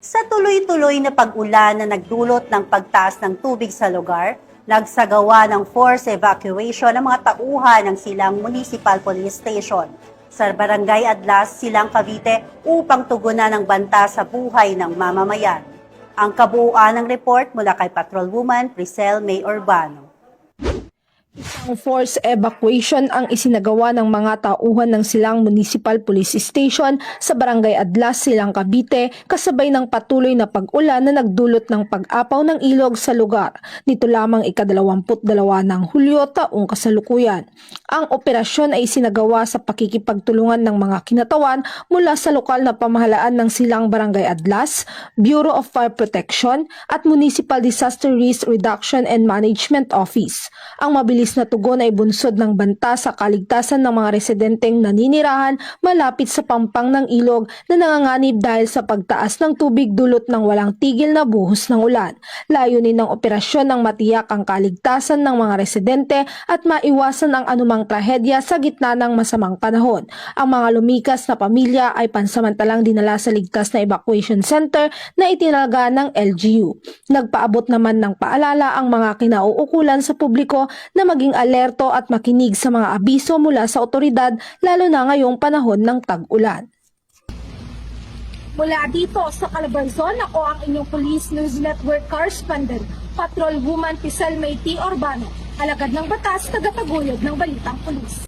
Sa tuloy-tuloy na pag-ulan na nagdulot ng pagtaas ng tubig sa lugar, nagsagawa ng forced evacuation ang mga tauhan ng Silang Municipal Police Station sa Barangay Adlas, Silang Cavite upang tugunan ng banta sa buhay ng mamamayan. Ang kabuuan ng report mula kay Patrolwoman Priscel May Urbano. Isang forced evacuation ang isinagawa ng mga tauhan ng Silang Municipal Police Station sa Barangay Adlas, Silang Cavite kasabay ng patuloy na pag-ulan na nagdulot ng pag-apaw ng ilog sa lugar. Nito lamang ika-22 ng Hulyo taong kasalukuyan. Ang operasyon ay isinagawa sa pakikipagtulungan ng mga kinatawan mula sa lokal na pamahalaan ng Silang Barangay Adlas, Bureau of Fire Protection at Municipal Disaster Risk Reduction and Management Office. Ang mabilis na tugon ay bunsod ng banta sa kaligtasan ng mga residenteng naninirahan malapit sa pampang ng ilog na nanganganib dahil sa pagtaas ng tubig dulot ng walang tigil na buhos ng ulan. Layunin ng operasyon ng matiyak ang kaligtasan ng mga residente at maiwasan ang anumang trahedya sa gitna ng masamang panahon. Ang mga lumikas na pamilya ay pansamantalang dinala sa ligtas na evacuation center na itinalaga ng LGU. Nagpaabot naman ng paalala ang mga kinauukulan sa publiko na maging alerto at makinig sa mga abiso mula sa otoridad lalo na ngayong panahon ng tag-ulan. Mula dito sa Calabarzon, ako ang inyong Police News Network correspondent, Patrolwoman Priscel May Urbano, alagad ng batas, tagapaguyod ng Balitang Pulis.